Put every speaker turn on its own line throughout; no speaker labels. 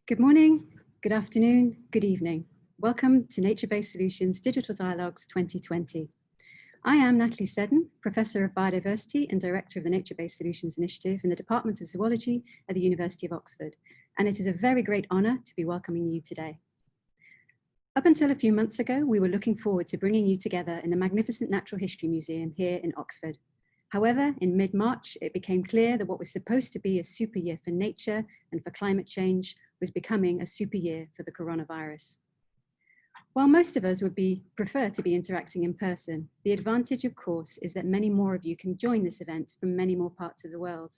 Good morning, good afternoon, good evening. Welcome to Nature-Based Solutions Digital Dialogues 2020. I am Natalie Seddon, Professor of Biodiversity and Director of the Nature-Based Solutions Initiative in the Department of Zoology at the University of Oxford, and it is a very great honour to be welcoming you today. Up until a few months ago, we were looking forward to bringing you together in the magnificent Natural History Museum here in Oxford. However, in mid-March, it became clear that what was supposed to be a super year for nature and for climate change was becoming a super year for the coronavirus. While most of us would prefer to be interacting in person, the advantage, of course, is that many more of you can join this event from many more parts of the world,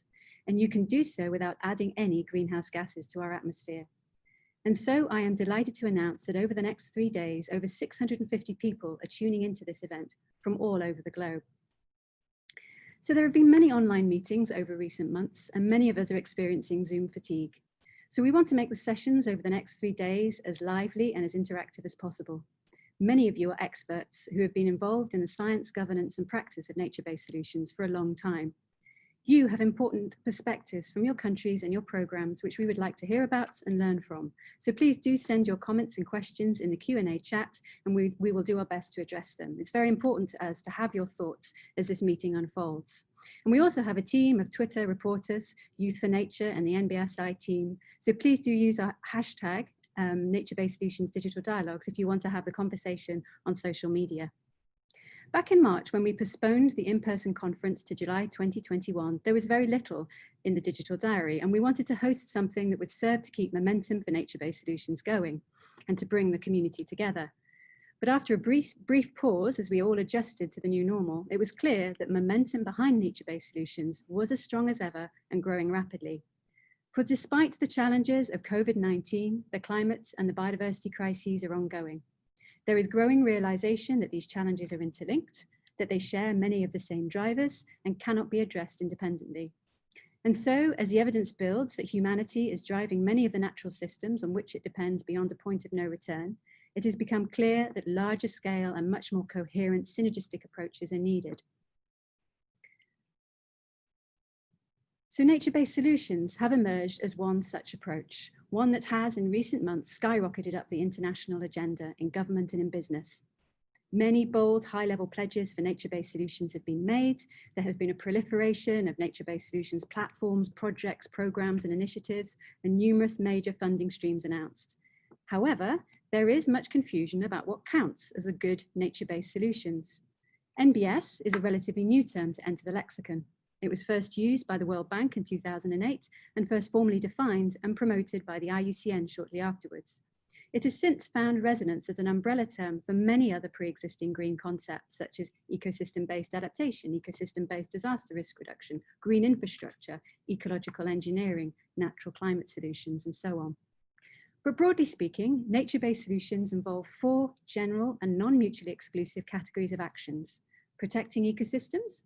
and you can do so without adding any greenhouse gases to our atmosphere. And so I am delighted to announce that over the next 3 days, over 650 people are tuning into this event from all over the globe. So there have been many online meetings over recent months, and many of us are experiencing Zoom fatigue. So we want to make the sessions over the next 3 days as lively and as interactive as possible. Many of you are experts who have been involved in the science, governance, and practice of nature-based solutions for a long time. You have important perspectives from your countries and your programs, which we would like to hear about and learn from. So please do send your comments and questions in the Q&A chat, and we will do our best to address them. It's very important to us to have your thoughts as this meeting unfolds. And we also have a team of Twitter reporters, Youth for Nature and the NbS team. So please do use our hashtag Nature-Based Solutions Digital Dialogues if you want to have the conversation on social media. Back in March, when we postponed the in-person conference to July 2021, there was very little in the digital diary, and we wanted to host something that would serve to keep momentum for nature-based solutions going and to bring the community together. But after a brief pause, as we all adjusted to the new normal, it was clear that momentum behind nature-based solutions was as strong as ever and growing rapidly. For despite the challenges of COVID-19, the climate and the biodiversity crises are ongoing. There is growing realization that these challenges are interlinked, that they share many of the same drivers and cannot be addressed independently. And so, as the evidence builds that humanity is driving many of the natural systems on which it depends beyond a point of no return, it has become clear that larger scale and much more coherent synergistic approaches are needed. So nature-based solutions have emerged as one such approach, one that has in recent months skyrocketed up the international agenda in government and in business. Many bold high-level pledges for nature-based solutions have been made. There have been a proliferation of nature-based solutions platforms, projects, programs and initiatives, and numerous major funding streams announced. However, there is much confusion about what counts as a good nature-based solutions. NbS is a relatively new term to enter the lexicon. It was first used by the World Bank in 2008 and first formally defined and promoted by the IUCN shortly afterwards. It has since found resonance as an umbrella term for many other pre-existing green concepts such as ecosystem-based adaptation, ecosystem-based disaster risk reduction, green infrastructure, ecological engineering, natural climate solutions, and so on. But broadly speaking, nature-based solutions involve 4 general and non-mutually exclusive categories of actions: protecting ecosystems,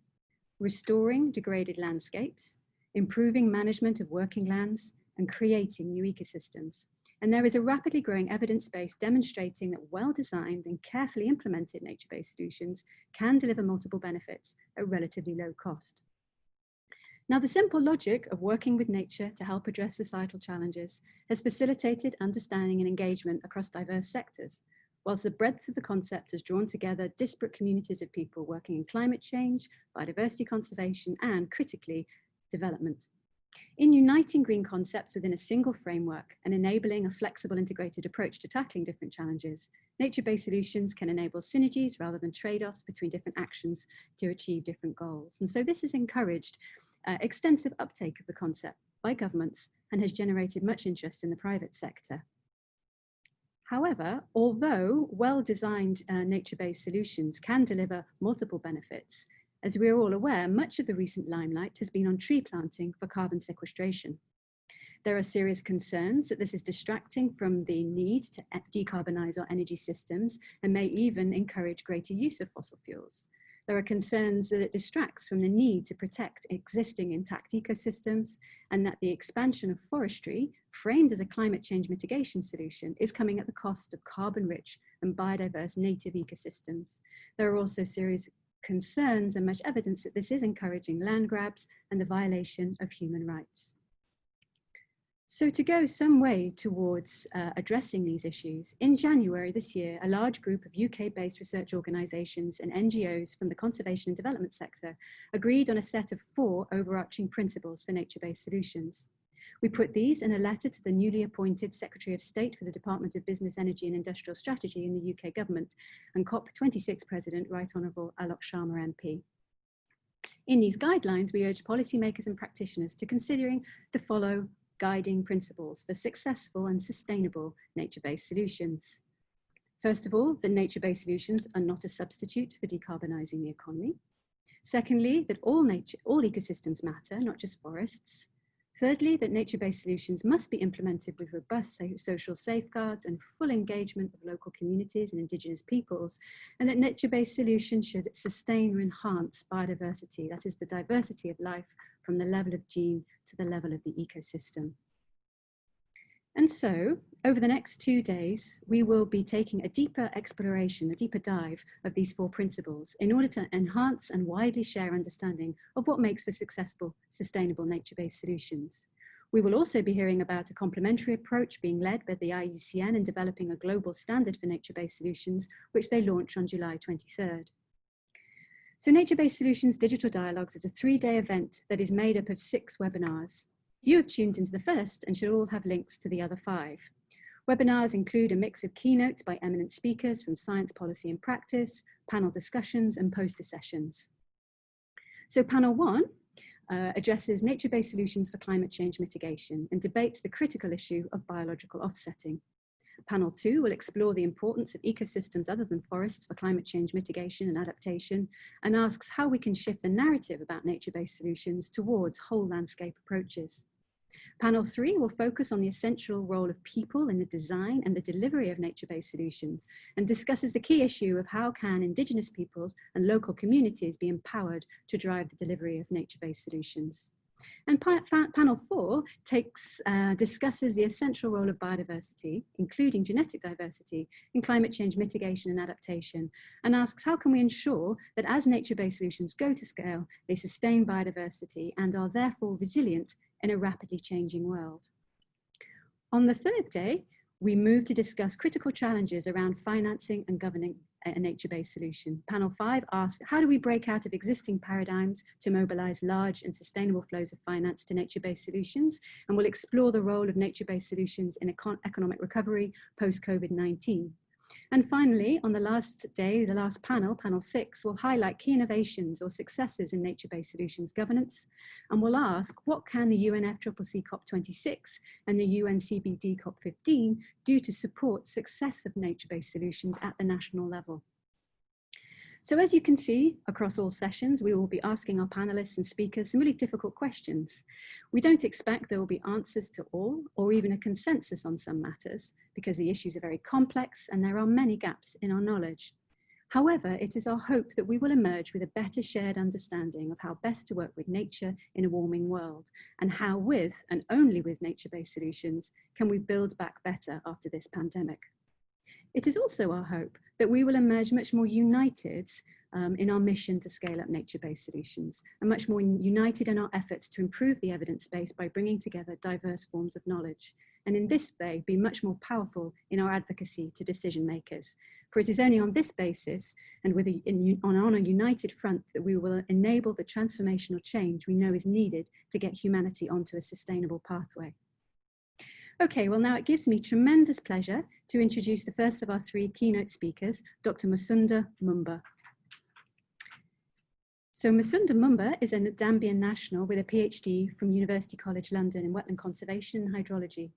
restoring degraded landscapes, improving management of working lands, and creating new ecosystems. And there is a rapidly growing evidence base demonstrating that well-designed and carefully implemented nature-based solutions can deliver multiple benefits at relatively low cost. Now, the simple logic of working with nature to help address societal challenges has facilitated understanding and engagement across diverse sectors, whilst the breadth of the concept has drawn together disparate communities of people working in climate change, biodiversity conservation, and critically, development. In uniting green concepts within a single framework and enabling a flexible integrated approach to tackling different challenges, nature-based solutions can enable synergies rather than trade-offs between different actions to achieve different goals. And so this has encouraged extensive uptake of the concept by governments and has generated much interest in the private sector. However, although well-designed nature-based solutions can deliver multiple benefits, as we are all aware, much of the recent limelight has been on tree planting for carbon sequestration. There are serious concerns that this is distracting from the need to decarbonize our energy systems and may even encourage greater use of fossil fuels. There are concerns that it distracts from the need to protect existing intact ecosystems and that the expansion of forestry, framed as a climate change mitigation solution, is coming at the cost of carbon-rich and biodiverse native ecosystems. There are also serious concerns and much evidence that this is encouraging land grabs and the violation of human rights. So to go some way towards addressing these issues, in January this year, a large group of UK-based research organisations and NGOs from the conservation and development sector agreed on a set of 4 overarching principles for nature-based solutions. We put these in a letter to the newly appointed Secretary of State for the Department of Business, Energy and Industrial Strategy in the UK government and COP26 President, Right Honourable Alok Sharma MP. In these guidelines, we urge policymakers and practitioners to considering the following guiding principles for successful and sustainable nature-based solutions. First of all, that nature-based solutions are not a substitute for decarbonising the economy. Secondly, that all ecosystems matter, not just forests. Thirdly, that nature-based solutions must be implemented with robust social safeguards and full engagement of local communities and Indigenous peoples, and that nature-based solutions should sustain or enhance biodiversity, that is the diversity of life from the level of gene to the level of the ecosystem. And so, over the next 2 days, we will be taking a deeper exploration, a deeper dive of these 4 principles in order to enhance and widely share understanding of what makes for successful, sustainable nature-based solutions. We will also be hearing about a complementary approach being led by the IUCN in developing a global standard for nature-based solutions, which they launch on July 23rd. So Nature-Based Solutions Digital Dialogues is a 3-day event that is made up of 6 webinars. You have tuned into the first and should all have links to the other 5. Webinars include a mix of keynotes by eminent speakers from science, policy and practice, panel discussions and poster sessions. So panel 1 addresses nature-based solutions for climate change mitigation and debates the critical issue of biological offsetting. Panel 2 will explore the importance of ecosystems other than forests for climate change mitigation and adaptation and asks how we can shift the narrative about nature-based solutions towards whole landscape approaches. Panel 3 will focus on the essential role of people in the design and the delivery of nature-based solutions and discusses the key issue of how can Indigenous peoples and local communities be empowered to drive the delivery of nature-based solutions. And panel 4 discusses the essential role of biodiversity, including genetic diversity, in climate change mitigation and adaptation, and asks how can we ensure that as nature-based solutions go to scale, they sustain biodiversity and are therefore resilient in a rapidly changing world. On the 3rd day, we move to discuss critical challenges around financing and governing a nature-based solution. Panel 5 asks, how do we break out of existing paradigms to mobilize large and sustainable flows of finance to nature-based solutions? And we'll explore the role of nature-based solutions in economic recovery post-COVID-19. And finally, on the last day, the last panel, panel 6, will highlight key innovations or successes in nature-based solutions governance. And we'll ask, what can the UNFCCC COP26 and the UNCBD COP15 do to support success of nature-based solutions at the national level? So as you can see, across all sessions, we will be asking our panelists and speakers some really difficult questions. We don't expect there will be answers to all, or even a consensus on some matters, because the issues are very complex and there are many gaps in our knowledge. However, it is our hope that we will emerge with a better shared understanding of how best to work with nature in a warming world, and how with, and only with nature-based solutions, can we build back better after this pandemic. It is also our hope that we will emerge much more united in our mission to scale up nature-based solutions, and much more united in our efforts to improve the evidence base by bringing together diverse forms of knowledge, and in this way be much more powerful in our advocacy to decision makers. For it is only on this basis and on a united front that we will enable the transformational change we know is needed to get humanity onto a sustainable pathway. Okay, well now it gives me tremendous pleasure to introduce the first of our 3 keynote speakers, Dr. Musonda Mumba. So Musonda Mumba is a Zambian national with a PhD from University College London in wetland conservation and hydrology.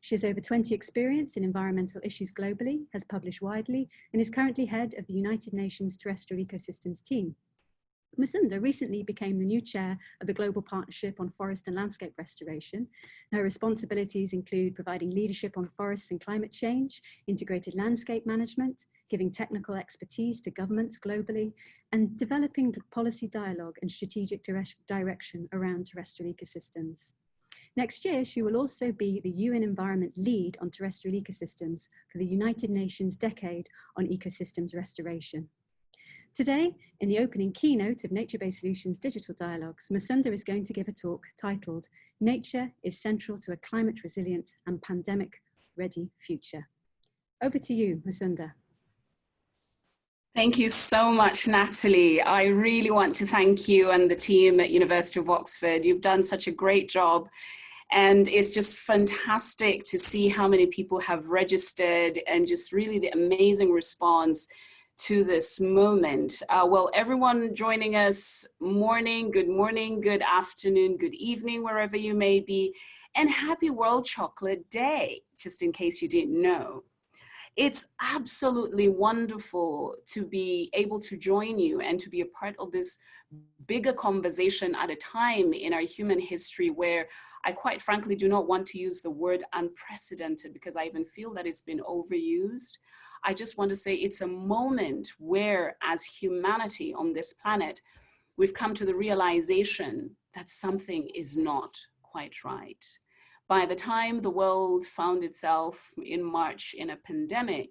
She has over 20 experience in environmental issues globally, has published widely, and is currently head of the United Nations Terrestrial Ecosystems team. Musonda recently became the new chair of the Global Partnership on Forest and Landscape Restoration. Her responsibilities include providing leadership on forests and climate change, integrated landscape management, giving technical expertise to governments globally, and developing policy dialogue and strategic direction around terrestrial ecosystems. Next year, she will also be the UN Environment Lead on Terrestrial Ecosystems for the United Nations Decade on Ecosystems Restoration. Today, in the opening keynote of Nature-Based Solutions Digital Dialogues, Musonda is going to give a talk titled, Nature is Central to a Climate Resilient and Pandemic-Ready Future. Over to you, Musonda.
Thank you so much, Natalie. I really want to thank you and the team at University of Oxford. You've done such a great job. And it's just fantastic to see how many people have registered and just really the amazing response to this moment. Well, everyone joining us, morning, good afternoon, good evening, wherever you may be, and happy World Chocolate Day, just in case you didn't know. It's absolutely wonderful to be able to join you and to be a part of this bigger conversation at a time in our human history where I quite frankly do not want to use the word unprecedented because I even feel that it's been overused. I just want to say it's a moment where as humanity on this planet, we've come to the realization that something is not quite right. By the time the world found itself in March in a pandemic,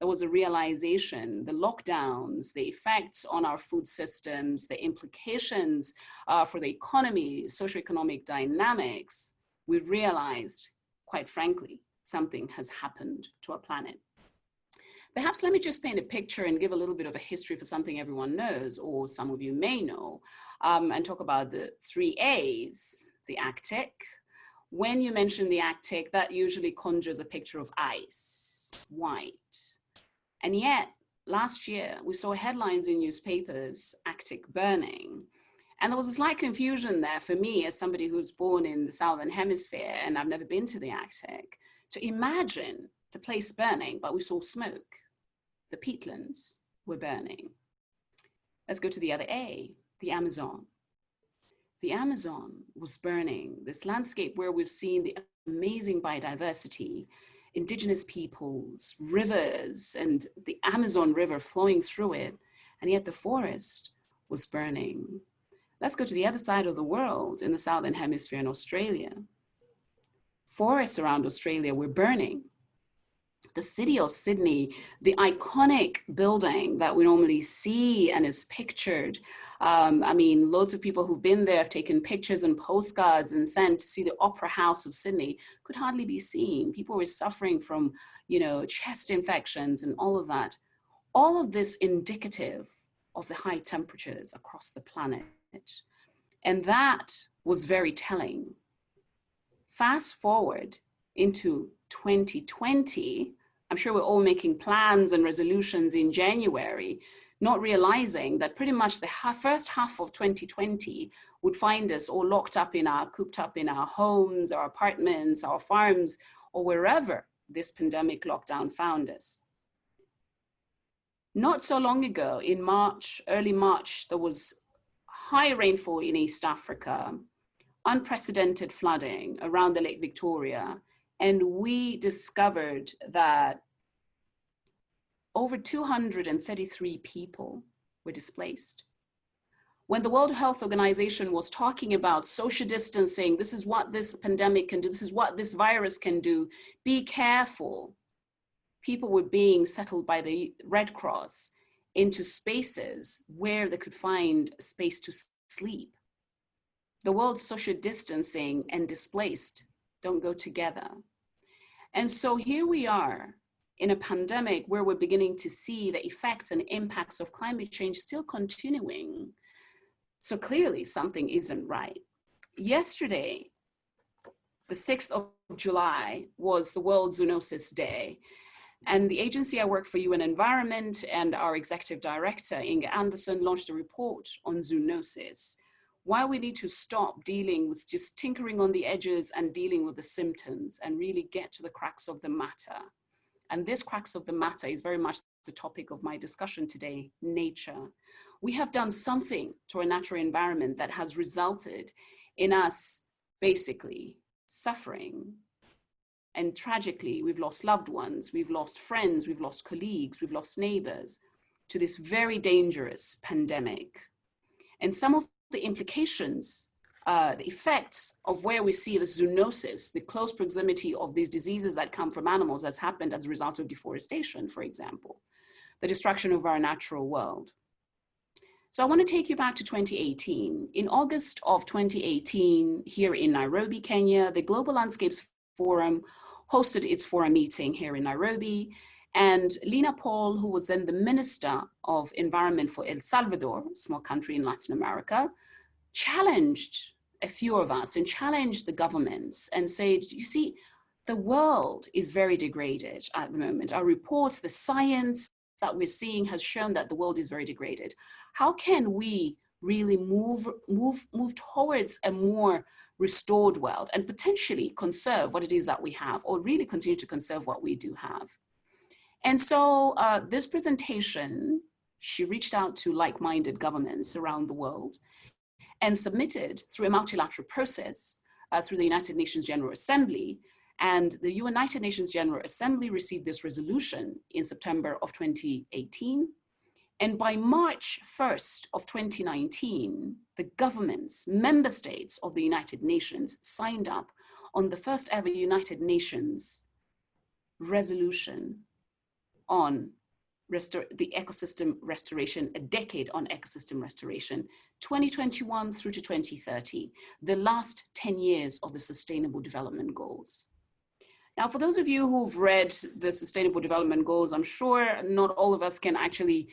there was a realization, the lockdowns, the effects on our food systems, the implications for the economy, socioeconomic dynamics, we realized, quite frankly, something has happened to our planet. Perhaps let me just paint a picture and give a little bit of a history for something everyone knows, or some of you may know, and talk about the 3 A's, the Arctic. When you mention the Arctic, that usually conjures a picture of ice, white. And yet, last year, we saw headlines in newspapers, Arctic burning. And there was a slight confusion there for me as somebody who's born in the Southern Hemisphere, and I've never been to the Arctic, to imagine the place burning, but we saw smoke. The peatlands were burning. Let's go to the other A, the Amazon. The Amazon was burning, this landscape where we've seen the amazing biodiversity, indigenous peoples, rivers, and the Amazon River flowing through it, and yet the forest was burning. Let's go to the other side of the world in the Southern Hemisphere in Australia. Forests around Australia were burning. The city of Sydney, the iconic building that we normally see and is pictured. I mean, loads of people who've been there have taken pictures and postcards and sent to see the Opera House of Sydney, could hardly be seen. People were suffering from, chest infections and all of that. All of this indicative of the high temperatures across the planet. And that was very telling. Fast forward into 2020, I'm sure we're all making plans and resolutions in January, not realizing that pretty much the first half of 2020 would find us all cooped up in our homes, our apartments, our farms, or wherever this pandemic lockdown found us. Not so long ago, in March, early March, there was high rainfall in East Africa, unprecedented flooding around the Lake Victoria, and we discovered that over 233 people were displaced. When the World Health Organization was talking about social distancing, this is what this pandemic can do, this is what this virus can do, be careful. People were being settled by the Red Cross into spaces where they could find a space to sleep. The world's social distancing and displaced don't go together. And so here we are in a pandemic where we're beginning to see the effects and impacts of climate change still continuing. So clearly something isn't right. Yesterday, the 6th of July, was the World Zoonosis Day. And the agency I work for, UN Environment, and our executive director, Inga Anderson, launched a report on zoonosis. Why we need to stop dealing with just tinkering on the edges and dealing with the symptoms and really get to the crux of the matter. And this crux of the matter is very much the topic of my discussion today, nature. We have done something to our natural environment that has resulted in us basically suffering. And tragically, we've lost loved ones, we've lost friends, we've lost colleagues, we've lost neighbors to this very dangerous pandemic. And some of the implications, the effects of where we see the zoonosis, the close proximity of these diseases that come from animals has happened as a result of deforestation, for example, the destruction of our natural world. So I want to take you back to 2018. In August of 2018, here in Nairobi, Kenya, the Global Landscapes Forum hosted its forum meeting here in Nairobi. And Lena Paul, who was then the Minister of Environment for El Salvador, a small country in Latin America, challenged a few of us and challenged the governments and said, you see, the world is very degraded at the moment. Our reports, the science that we're seeing has shown that the world is very degraded. How can we really move towards a more restored world and potentially conserve what it is that we have, or really continue to conserve what we do have? And so this presentation, she reached out to like-minded governments around the world and submitted through a multilateral process through the United Nations General Assembly. And the United Nations General Assembly received this resolution in September of 2018. And by March 1st of 2019, the governments, member states of the United Nations signed up on the first ever United Nations resolution on the ecosystem restoration, a decade on ecosystem restoration, 2021 through to 2030, the last 10 years of the Sustainable Development Goals. Now, for those of you who've read the Sustainable Development Goals, I'm sure not all of us can actually,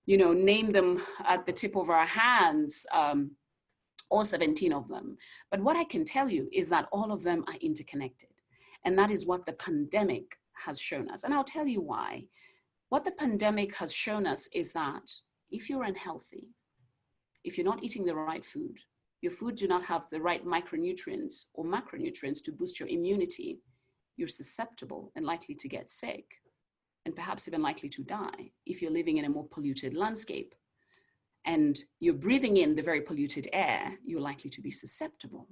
name them at the tip of our hands, all 17 of them. But what I can tell you is that all of them are interconnected. And that is what the pandemic has shown us. And I'll tell you why. What the pandemic has shown us is that if you're unhealthy, if you're not eating the right food, your food do not have the right micronutrients or macronutrients to boost your immunity, you're susceptible and likely to get sick, and perhaps even likely to die if you're living in a more polluted landscape. And you're breathing in the very polluted air, you're likely to be susceptible.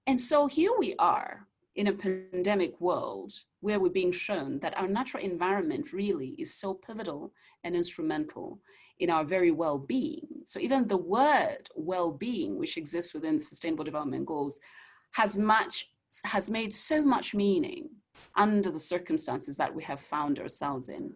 And so here we are in a pandemic world where we're being shown that our natural environment really is so pivotal and instrumental in our very well-being. So even the word well-being, which exists within the Sustainable Development Goals, has made so much meaning under the circumstances that we have found ourselves in.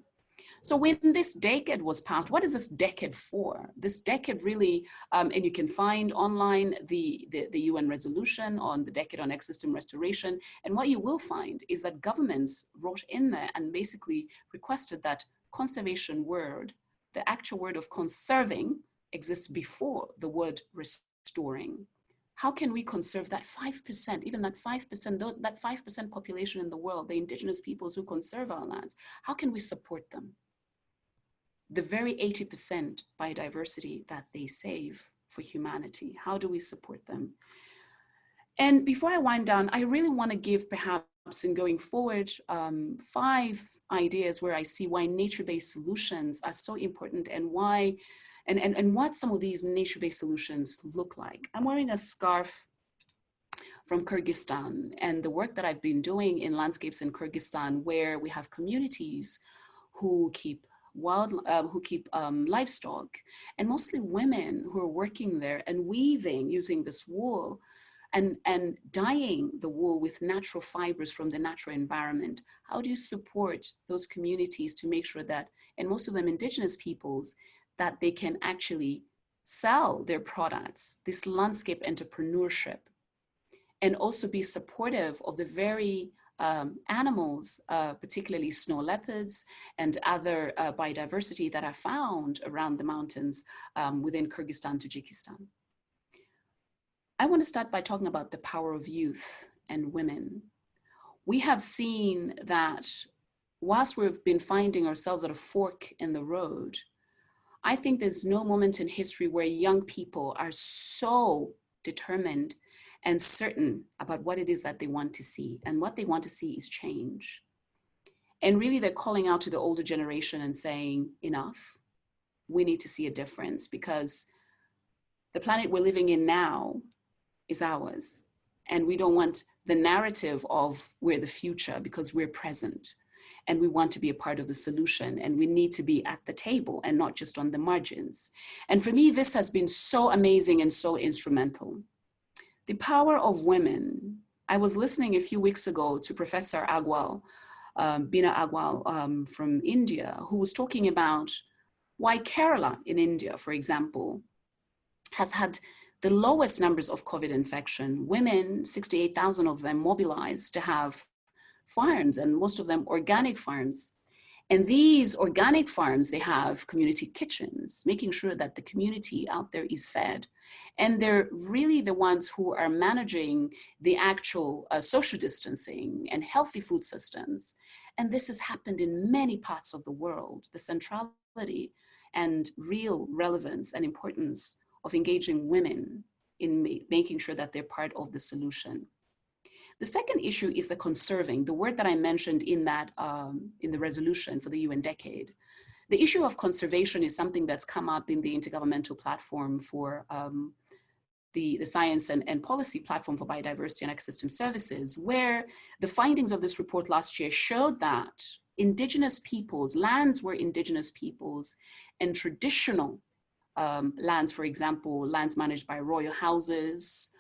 So when this decade was passed, what is this decade for? This decade really, and you can find online the UN resolution on the decade on ecosystem restoration. And what you will find is that governments wrote in there and basically requested that conservation word, the actual word of conserving, exists before the word restoring. How can we conserve that 5%, even that 5%, that 5% population in the world, the indigenous peoples who conserve our lands? How can we support them? The very 80% biodiversity that they save for humanity, how do we support them? And before I wind down, I really want to give perhaps in going forward 5 ideas where I see why nature-based solutions are so important and why, and what some of these nature-based solutions look like. I'm wearing a scarf from Kyrgyzstan, and the work that I've been doing in landscapes in Kyrgyzstan, where we have communities who keep livestock, and mostly women who are working there and weaving using this wool and dyeing the wool with natural fibers from the natural environment. How do you support those communities to make sure that, and most of them indigenous peoples, that they can actually sell their products, this landscape entrepreneurship, and also be supportive of the very animals, particularly snow leopards and other biodiversity that are found around the mountains within Kyrgyzstan, Tajikistan. I want to start by talking about the power of youth and women. We have seen that whilst we've been finding ourselves at a fork in the road, I think there's no moment in history where young people are so determined and certain about what it is that they want to see. And what they want to see is change. And really they're calling out to the older generation and saying, enough, we need to see a difference, because the planet we're living in now is ours. And we don't want the narrative of we're the future, because we're present. And we want to be a part of the solution, and we need to be at the table and not just on the margins. And for me, this has been so amazing and so instrumental. The power of women. I was listening a few weeks ago to Professor Agwal, Bina Agwal from India, who was talking about why Kerala in India, for example, has had the lowest numbers of COVID infection. Women, 68,000 of them mobilized to have farms, and most of them organic farms. And these organic farms, they have community kitchens, making sure that the community out there is fed. And they're really the ones who are managing the actual social distancing and healthy food systems. And this has happened in many parts of the world. The centrality and real relevance and importance of engaging women in making sure that they're part of the solution. The second issue is the conserving, the word that I mentioned in that in the resolution for the UN decade. The issue of conservation is something that's come up in the Intergovernmental Platform for the Science and Policy Platform for Biodiversity and Ecosystem Services, where the findings of this report last year showed that indigenous peoples, lands where indigenous peoples and traditional lands, for example, lands managed by royal houses,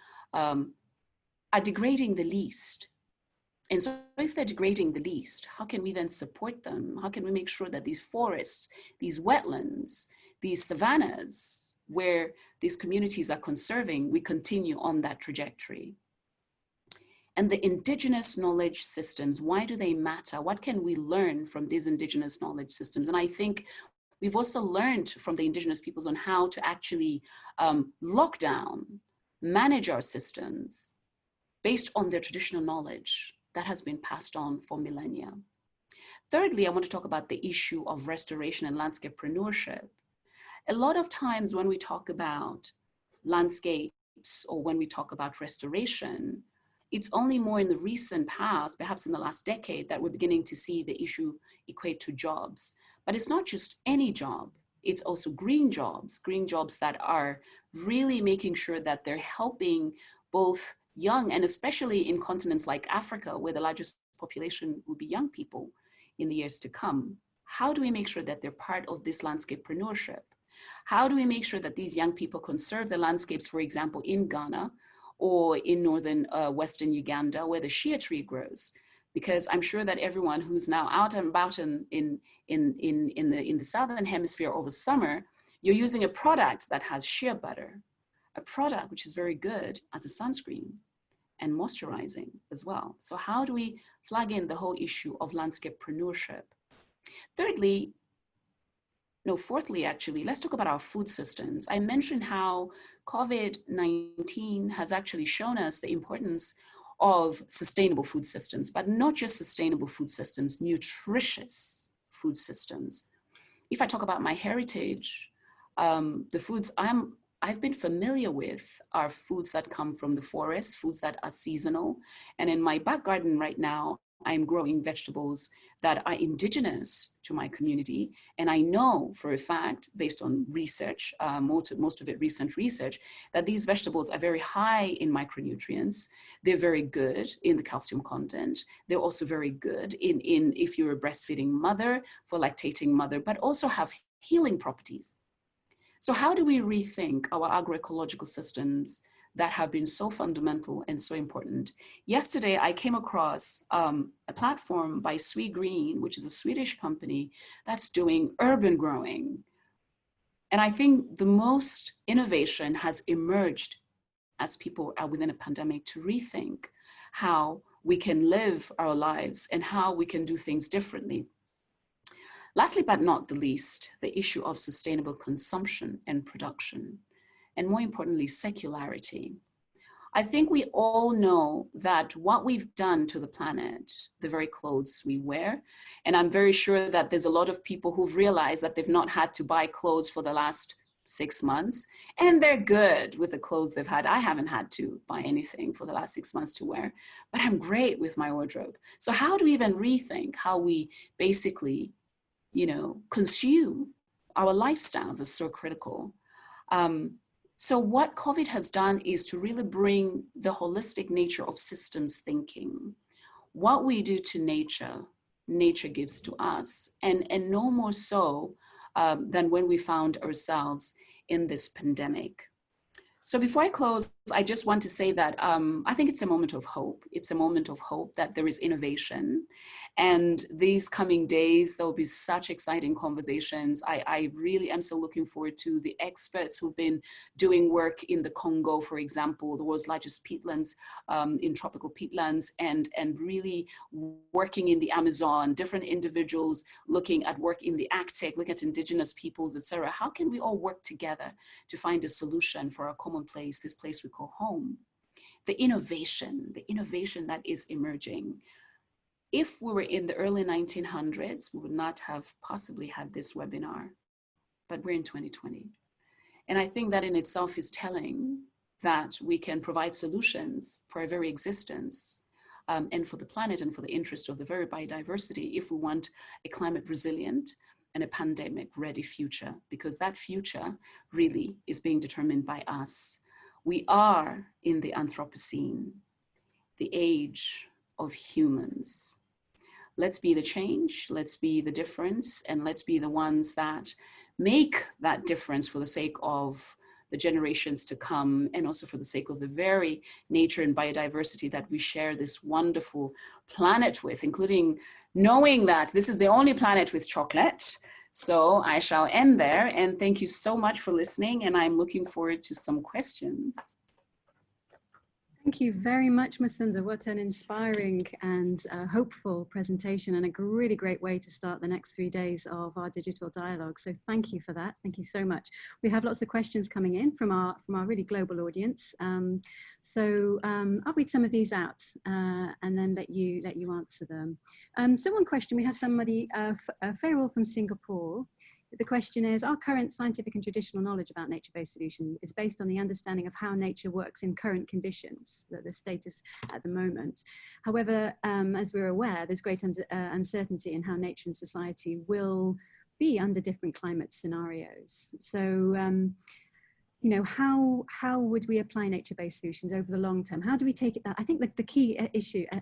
are degrading the least. And so if they're degrading the least, how can we then support them? How can we make sure that these forests, these wetlands, these savannas, where these communities are conserving, we continue on that trajectory? And the indigenous knowledge systems, why do they matter? What can we learn from these indigenous knowledge systems? And I think we've also learned from the indigenous peoples on how to actually lock down, manage our systems based on their traditional knowledge that has been passed on for millennia. Thirdly, I want to talk about the issue of restoration and landscapepreneurship. A lot of times when we talk about landscapes or when we talk about restoration, it's only more in the recent past, perhaps in the last decade, that we're beginning to see the issue equate to jobs. But it's not just any job, it's also green jobs that are really making sure that they're helping both young, and especially in continents like Africa, where the largest population will be young people in the years to come. How do we make sure that they're part of this landscapepreneurship? How do we make sure that these young people conserve the landscapes, for example, in Ghana or in northern Western Uganda, where the shea tree grows? Because I'm sure that everyone who's now out and about in the Southern Hemisphere over summer, you're using a product that has shea butter, a product which is very good as a sunscreen and moisturizing as well. So how do we flag in the whole issue of landscapepreneurship? Fourthly, actually, let's talk about our food systems. I mentioned how COVID-19 has actually shown us the importance of sustainable food systems, but not just sustainable food systems, nutritious food systems. If I talk about my heritage, the foods I've been familiar with are foods that come from the forest, foods that are seasonal. And in my back garden right now, I'm growing vegetables that are indigenous to my community. And I know for a fact, based on research, most of it recent research, that these vegetables are very high in micronutrients. They're very good in the calcium content. They're also very good in if you're a breastfeeding mother, for lactating mother, but also have healing properties. So how do we rethink our agroecological systems that have been so fundamental and so important? Yesterday, I came across a platform by Sweet Green, which is a Swedish company that's doing urban growing. And I think the most innovation has emerged as people are within a pandemic to rethink how we can live our lives and how we can do things differently. Lastly, but not the least, the issue of sustainable consumption and production, and more importantly, secularity. I think we all know that what we've done to the planet, the very clothes we wear, and I'm very sure that there's a lot of people who've realized that they've not had to buy clothes for the last 6 months, and they're good with the clothes they've had. I haven't had to buy anything for the last 6 months to wear, but I'm great with my wardrobe. So how do we even rethink how we basically consume? Our lifestyles is so critical. So what COVID has done is to really bring the holistic nature of systems thinking. What we do to nature, nature gives to us, and no more so than when we found ourselves in this pandemic. So before I close, I just want to say that I think it's a moment of hope. It's a moment of hope that there is innovation. And these coming days, there'll be such exciting conversations. I really am so looking forward to the experts who've been doing work in the Congo, for example, the world's largest peatlands, in tropical peatlands, and really working in the Amazon, different individuals looking at work in the Arctic, looking at indigenous peoples, etc. How can we all work together to find a solution for our common place, this place we call home? The innovation that is emerging. If we were in the early 1900s, we would not have possibly had this webinar, but we're in 2020. And I think that in itself is telling that we can provide solutions for our very existence, and for the planet and for the interest of the very biodiversity if we want a climate resilient and a pandemic ready future, because that future really is being determined by us. We are in the Anthropocene, the age of humans. Let's be the change, let's be the difference, and let's be the ones that make that difference for the sake of the generations to come, and also for the sake of the very nature and biodiversity that we share this wonderful planet with, including knowing that this is the only planet with chocolate. So I shall end there, and thank you so much for listening, and I'm looking forward to some questions.
Thank you very much, Musonda. What an inspiring and hopeful presentation, and a really great way to start the next 3 days of our digital dialogue. So thank you for that. Thank you so much. We have lots of questions coming in from our really global audience. I'll read some of these out and then let you answer them. So one question, we have somebody, Fairall from Singapore. The question is, our current scientific and traditional knowledge about nature-based solution is based on the understanding of how nature works in current conditions, the status at the moment. However, as we're aware, there's great uncertainty in how nature and society will be under different climate scenarios. So, you know, how would we apply nature-based solutions over the long term? How do we take it that? I think the key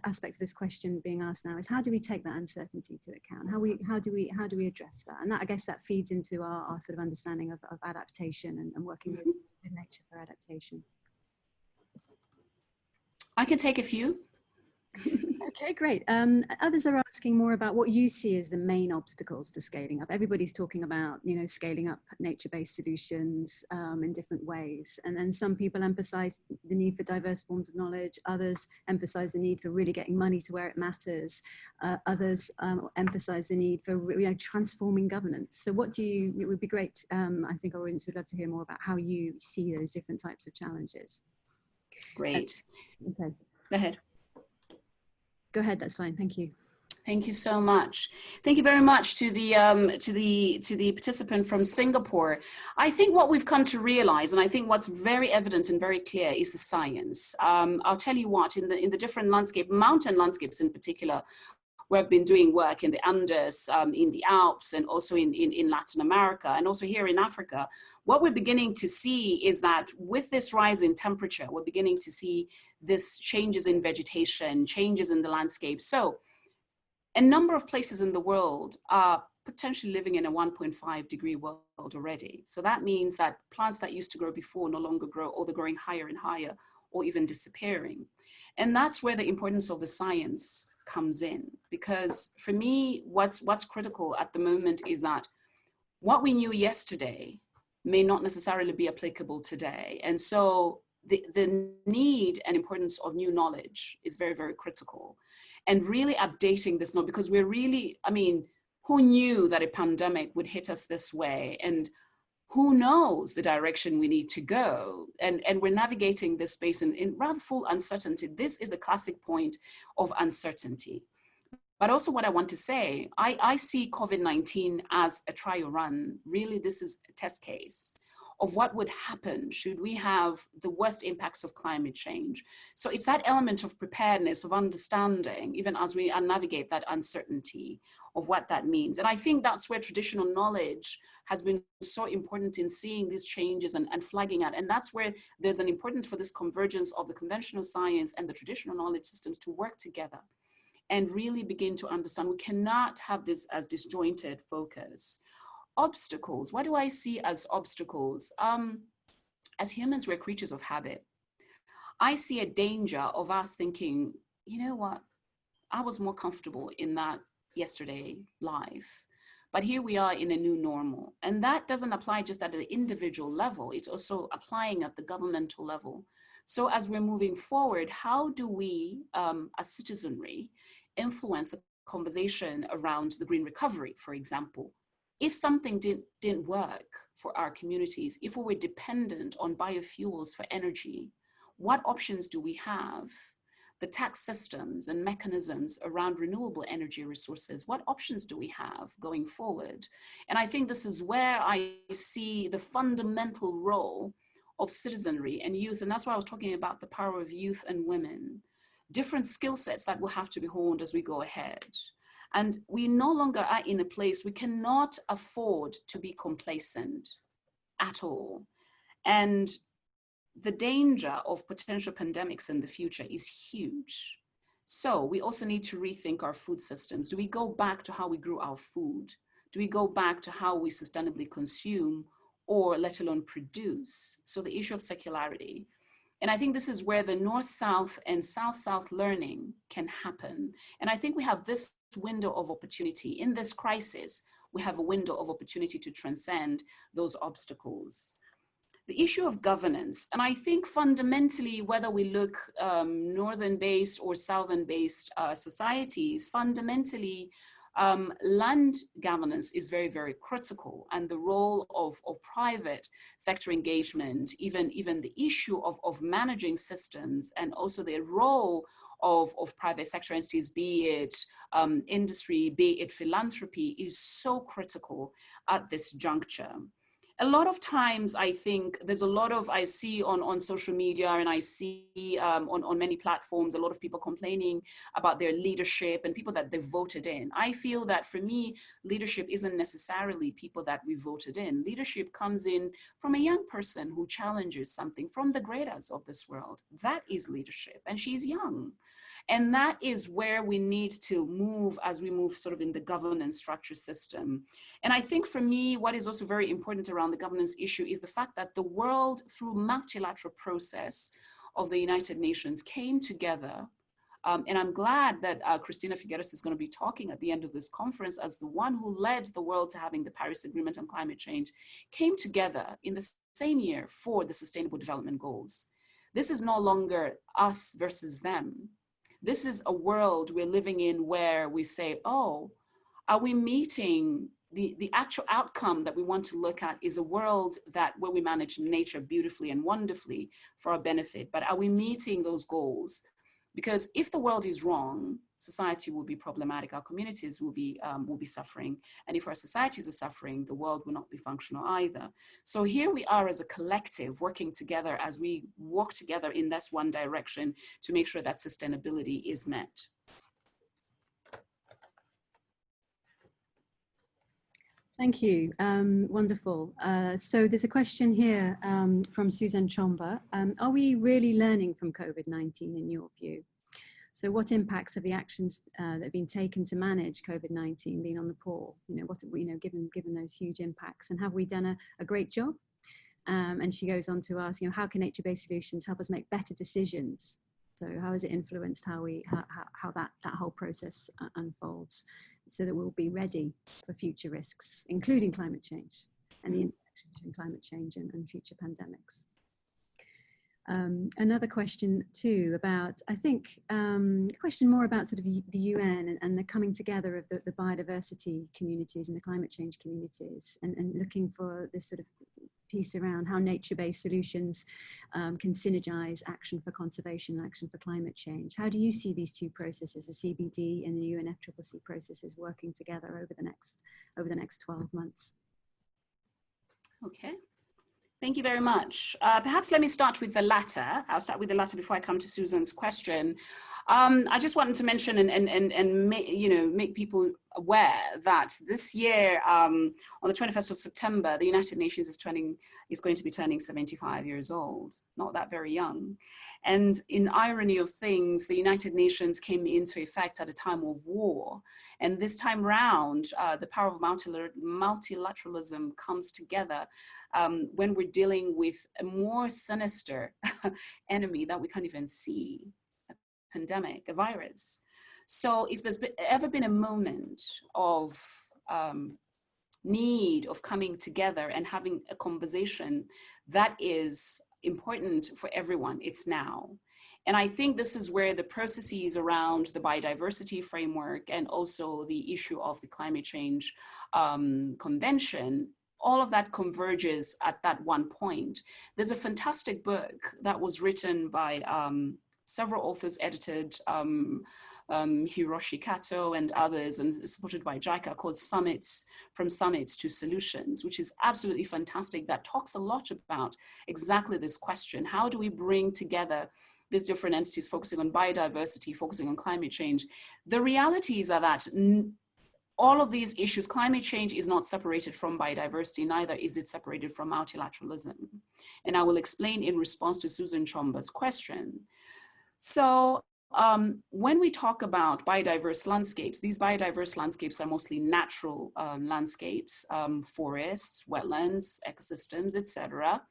aspect of this question being asked now is, how do we take that uncertainty to account? How do we address that? And that, I guess, that feeds into our sort of understanding of adaptation and working with nature for adaptation.
I can take a few.
Okay, great. Others are asking more about what you see as the main obstacles to scaling up. Everybody's talking about, you know, scaling up nature-based solutions in different ways. And then some people emphasize the need for diverse forms of knowledge. Others emphasize the need for really getting money to where it matters. Others emphasize the need for, you know, transforming governance. So what do you, it would be great, I think our audience would love to hear more about how you see those different types of challenges.
Great.
Okay.
Go ahead.
Go ahead, that's fine, thank you.
Thank you so much. Thank you very much to the participant from Singapore. I think what we've come to realize, and I think what's very evident and very clear, is the science. I'll tell you what, in the different landscape, mountain landscapes in particular, where I've been doing work in the Andes, in the Alps, and also in Latin America, and also here in Africa, what we're beginning to see is that with this rise in temperature, we're beginning to see this changes in vegetation, changes in the landscape. So a number of places in the world are potentially living in a 1.5 degree world already. So that means that plants that used to grow before no longer grow, or they're growing higher and higher, or even disappearing. And that's where the importance of the science comes in. Because for me, what's critical at the moment is that what we knew yesterday may not necessarily be applicable today. And so the need and importance of new knowledge is very, very critical. And really updating this knowledge, because we're really, I mean, who knew that a pandemic would hit us this way? And who knows the direction we need to go? And we're navigating this space in rather full uncertainty. This is a classic point of uncertainty. But also what I want to say, I see COVID-19 as a trial run. Really, this is a test case of what would happen should we have the worst impacts of climate change. So it's that element of preparedness, of understanding, even as we navigate that uncertainty of what that means. And I think that's where traditional knowledge has been so important in seeing these changes and flagging out. And that's where there's an importance for this convergence of the conventional science and the traditional knowledge systems to work together and really begin to understand. We cannot have this as disjointed focus. Obstacles, what do I see as obstacles? As humans, we're creatures of habit. I see a danger of us thinking, you know what, I was more comfortable in that yesterday life, but here we are in a new normal. And that doesn't apply just at the individual level, it's also applying at the governmental level. So as we're moving forward, how do we, as citizenry, influence the conversation around the green recovery, for example? If something didn't work for our communities, if we were dependent on biofuels for energy, what options do we have? The tax systems and mechanisms around renewable energy resources, what options do we have going forward? And I think this is where I see the fundamental role of citizenry and youth. And that's why I was talking about the power of youth and women, different skill sets that will have to be honed as we go ahead. And we no longer are in a place, we cannot afford to be complacent at all. And the danger of potential pandemics in the future is huge. So we also need to rethink our food systems. Do we go back to how we grew our food? Do we go back to how we sustainably consume or let alone produce? So the issue of circularity. And I think this is where the North-South and South-South learning can happen. And I think we have this window of opportunity. In this crisis, we have a window of opportunity to transcend those obstacles. The issue of governance, and I think fundamentally, whether we look northern-based or southern-based societies, fundamentally, land governance is very, very critical, and the role of private sector engagement, even the issue of managing systems, and also the role of private sector entities, be it industry, be it philanthropy, is so critical at this juncture. A lot of times, I think there's a lot of, I see on social media, and I see on many platforms, a lot of people complaining about their leadership and people that they voted in. I feel that for me, leadership isn't necessarily people that we voted in. Leadership comes in from a young person who challenges something, from the Gretas of this world. That is leadership, and she's young. And that is where we need to move as we move sort of in the governance structure system. And I think for me, what is also very important around the governance issue is the fact that the world, through multilateral process of the United Nations, came together. And I'm glad that Christina Figueres is going to be talking at the end of this conference as the one who led the world to having the Paris Agreement on climate change, came together in the same year for the Sustainable Development Goals. This is no longer us versus them. This is a world we're living in where we say, oh, are we meeting the actual outcome that we want to look at is a world where we manage nature beautifully and wonderfully for our benefit, but are we meeting those goals? Because if the world is wrong, society will be problematic, our communities will be suffering. And if our societies are suffering, the world will not be functional either. So here we are as a collective working together as we walk together in this one direction to make sure that sustainability is met.
Thank you. Wonderful. So there's a question here from Suzanne Chomba. Are we really learning from COVID-19 in your view? So what impacts have the actions that have been taken to manage COVID-19 been on the poor? You know, what have we, given those huge impacts, and have we done a great job? And she goes on to ask, how can nature-based solutions help us make better decisions? So how has it influenced how that whole process unfolds, so that we'll be ready for future risks, including climate change and the interaction between climate change and future pandemics. Another question too about, I think, a question more about sort of the UN and the coming together of the biodiversity communities and the climate change communities, and looking for this sort of piece around how nature-based solutions can synergize action for conservation and action for climate change. How do you see these two processes, the CBD and the UNFCCC processes, working together over the next 12 months?
Okay. Thank you very much. Perhaps let me start with the latter. I'll start with the latter before I come to Susan's question. I just wanted to mention and make people aware that this year, on the 21st of September, the United Nations is going to be turning 75 years old, not that very young. And in irony of things, the United Nations came into effect at a time of war. And this time round, the power of multilateralism comes together when we're dealing with a more sinister enemy that we can't even see, a pandemic, a virus. So if there's ever been a moment of need of coming together and having a conversation that is important for everyone, it's now. And I think this is where the processes around the biodiversity framework and also the issue of the climate change convention, all of that converges at that one point. There's a fantastic book that was written by several authors, edited Hiroshi Kato and others, and supported by JICA, called From Summits to Solutions, which is absolutely fantastic, that talks a lot about exactly this question. How do we bring together these different entities focusing on biodiversity, focusing on climate change? The realities are that all of these issues, climate change is not separated from biodiversity, neither is it separated from multilateralism. And I will explain in response to Susan Chomba's question. So when we talk about biodiverse landscapes, these biodiverse landscapes are mostly natural landscapes, forests, wetlands, ecosystems, etc.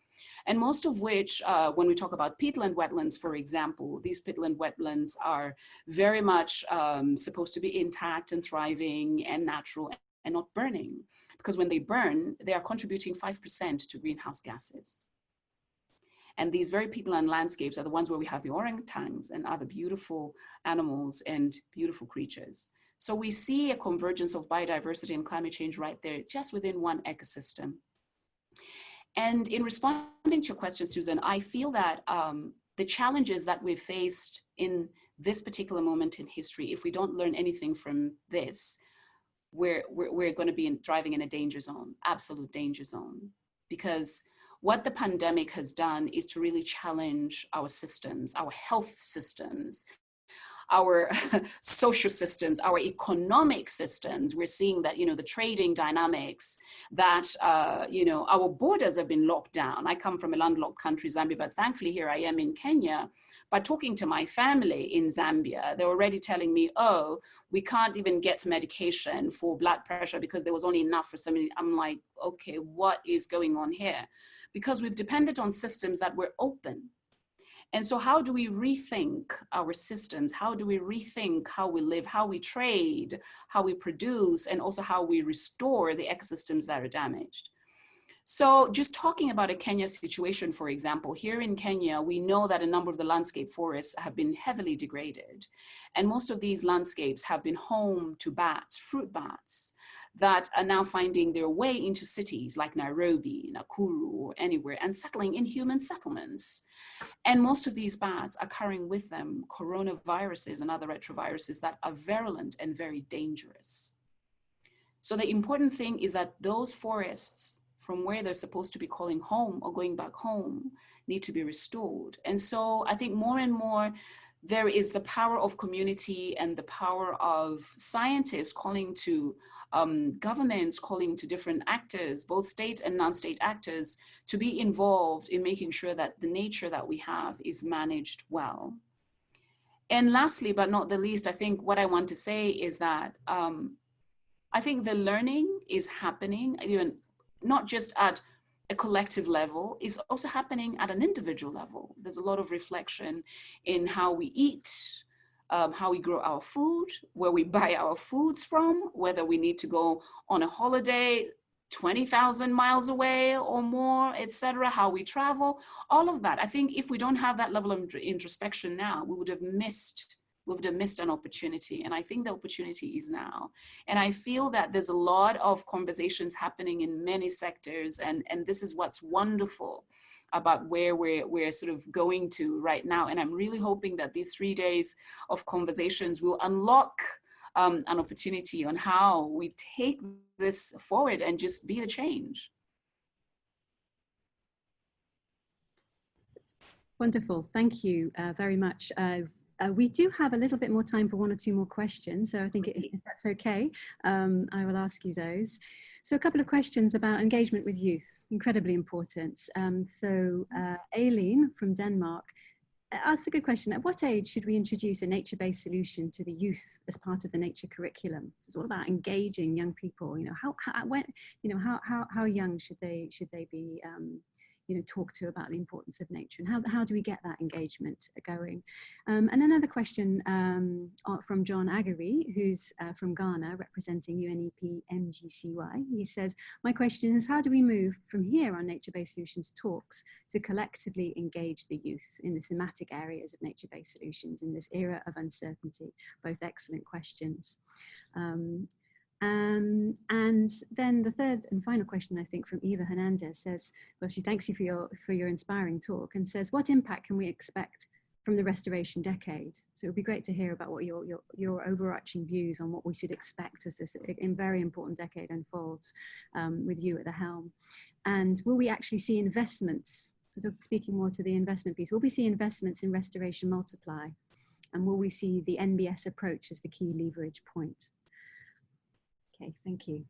And most of which, when we talk about peatland wetlands, for example, these peatland wetlands are very much supposed to be intact and thriving and natural and not burning, because when they burn, they are contributing 5% to greenhouse gases. And these very peatland landscapes are the ones where we have the orangutans and other beautiful animals and beautiful creatures. So we see a convergence of biodiversity and climate change right there, just within one ecosystem. And in responding to your question, Susan, I feel that the challenges that we've faced in this particular moment in history, if we don't learn anything from this, we're going to be driving in a danger zone, absolute danger zone. Because what the pandemic has done is to really challenge our systems, our health systems, our social systems, our economic systems. We're seeing that, the trading dynamics, that, our borders have been locked down. I come from a landlocked country, Zambia, but thankfully here I am in Kenya. By talking to my family in Zambia, they're already telling me, oh, we can't even get medication for blood pressure because there was only enough for so many. I'm like, okay, what is going on here? Because we've depended on systems that were open. And so how do we rethink our systems? How do we rethink how we live, how we trade, how we produce, and also how we restore the ecosystems that are damaged? So just talking about a Kenya situation, for example, here in Kenya, we know that a number of the landscape forests have been heavily degraded. And most of these landscapes have been home to bats, fruit bats, that are now finding their way into cities like Nairobi, Nakuru, or anywhere, and settling in human settlements. And most of these bats are carrying with them coronaviruses and other retroviruses that are virulent and very dangerous. So the important thing is that those forests, from where they're supposed to be calling home or going back home, need to be restored. And so I think more and more, there is the power of community and the power of scientists calling to governments, calling to different actors, both state and non-state actors, to be involved in making sure that the nature that we have is managed well. And lastly, but not the least, I think what I want to say is that I think the learning is happening, even not just at a collective level, is also happening at an individual level. There's a lot of reflection in how we eat, how we grow our food, where we buy our foods from, whether we need to go on a holiday 20,000 miles away or more, etc., how we travel, all of that. I think if we don't have that level of introspection now, we would have missed an opportunity. And I think the opportunity is now. And I feel that there's a lot of conversations happening in many sectors. And this is what's wonderful about where we're sort of going to right now. And I'm really hoping that these 3 days of conversations will unlock an opportunity on how we take this forward and just be the change.
Wonderful. Thank you very much. We do have a little bit more time for 1 or 2 more questions. So I think if that's okay, I will ask you those. So a couple of questions about engagement with youth, incredibly important. Aileen from Denmark That's a good question. At what age should we introduce a nature-based solution to the youth as part of the nature curriculum? So it's all about engaging young people. You know, how young should they be talked to about the importance of nature, and how do we get that engagement going? And another question from John Agari, who's from Ghana, representing UNEP MGCY. He says, my question is, how do we move from here on nature-based solutions talks to collectively engage the youth in the thematic areas of nature-based solutions in this era of uncertainty? Both excellent questions. And then the third and final question, I think, from Eva Hernandez says, well, she thanks you for your inspiring talk, and says, what impact can we expect from the restoration decade? So it would be great to hear about what your overarching views on what we should expect as this very important decade unfolds, with you at the helm. And will we actually see investments? So speaking more to the investment piece, will we see investments in restoration multiply? And will we see the NbS approach as the key leverage point? Okay, thank you.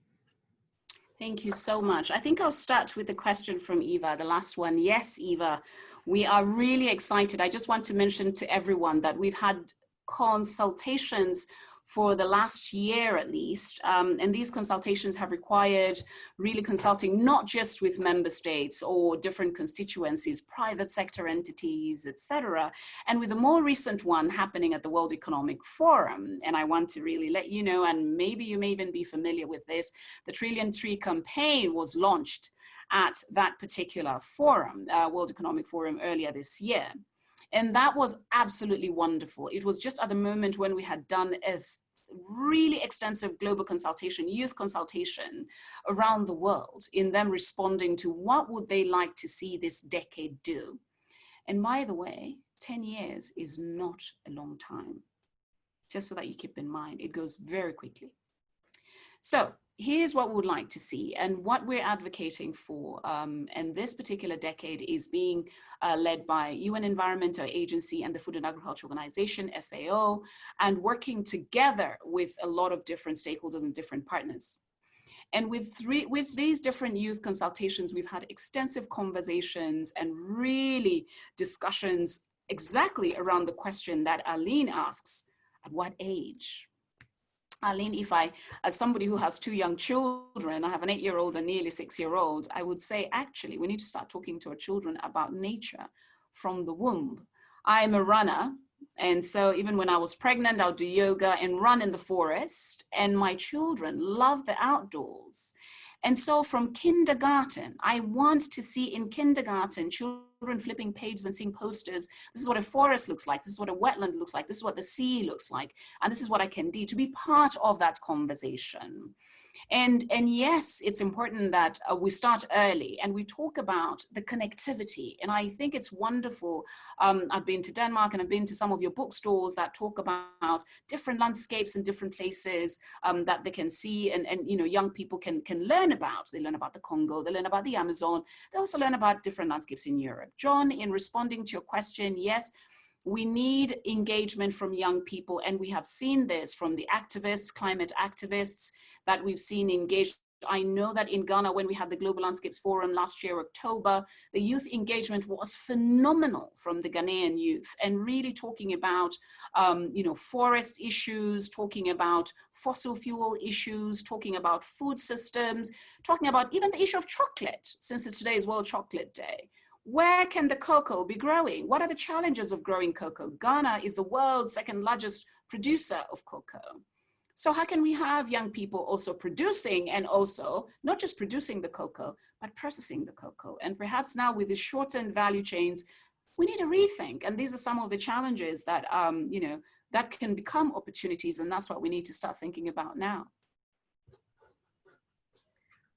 Thank you so much. I think I'll start with the question from Eva, the last one. Yes, Eva, we are really excited. I just want to mention to everyone that we've had consultations for the last year at least, and these consultations have required really consulting not just with member states or different constituencies, private sector entities, etc. And with the more recent one happening at the World Economic Forum, and I want to really let you know, and maybe you may even be familiar with this, the Trillion Tree campaign was launched at that particular forum, World Economic Forum, earlier this year. And that was absolutely wonderful. It was just at the moment when we had done a really extensive global consultation, youth consultation around the world, in them responding to what would they like to see this decade do. And by the way, 10 years is not a long time. Just so that you keep in mind, it goes very quickly. So here's what we would like to see and what we're advocating for. And this particular decade is being led by UN Environmental Agency and the Food and Agriculture Organization, FAO, and working together with a lot of different stakeholders and different partners. And with these different youth consultations, we've had extensive conversations and really discussions exactly around the question that Aline asks, at what age? Aline, as somebody who has 2 young children, I have an 8-year-old and nearly 6-year-old, I would say, actually, we need to start talking to our children about nature from the womb. I'm a runner. And so even when I was pregnant, I'll do yoga and run in the forest. And my children love the outdoors. And so from kindergarten, I want to see in kindergarten children flipping pages and seeing posters. This is what a forest looks like. This is what a wetland looks like. This is what the sea looks like. And this is what I can do to be part of that conversation. And yes, it's important that we start early and we talk about the connectivity. And I think it's wonderful. I've been to Denmark and I've been to some of your bookstores that talk about different landscapes and different places that they can see and young people can learn about. They learn about the Congo, they learn about the Amazon. They also learn about different landscapes in Europe. John, in responding to your question, yes, we need engagement from young people. And we have seen this from the activists, climate activists that we've seen engaged. I know that in Ghana, when we had the Global Landscapes Forum last year, October, the youth engagement was phenomenal from the Ghanaian youth, and really talking about, forest issues, talking about fossil fuel issues, talking about food systems, talking about even the issue of chocolate, since it's today's World Chocolate Day. Where can the cocoa be growing? What are the challenges of growing cocoa? Ghana is the world's 2nd largest producer of cocoa. So how can we have young people also producing, and also not just producing the cocoa, but processing the cocoa? And perhaps now with the shortened value chains, we need a rethink. And these are some of the challenges that, that can become opportunities. And that's what we need to start thinking about now.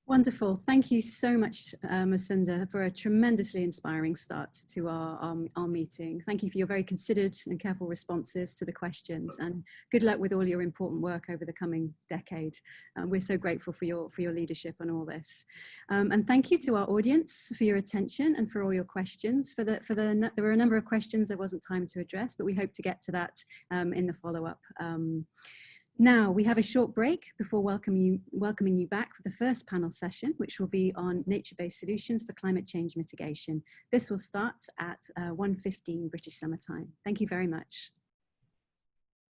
Wonderful. Thank you so much, Musonda, for a tremendously inspiring start to our meeting. Thank you for your very considered and careful responses to the questions, and good luck with all your important work over the coming decade. We're so grateful for your leadership on all this. And thank you to our audience for your attention and for all your questions. There were a number of questions there wasn't time to address, but we hope to get to that in the follow-up. Now we have a short break before welcoming you back for the first panel session, which will be on nature-based solutions for climate change mitigation. This will start at 1:15 British Summer Time. Thank you very much.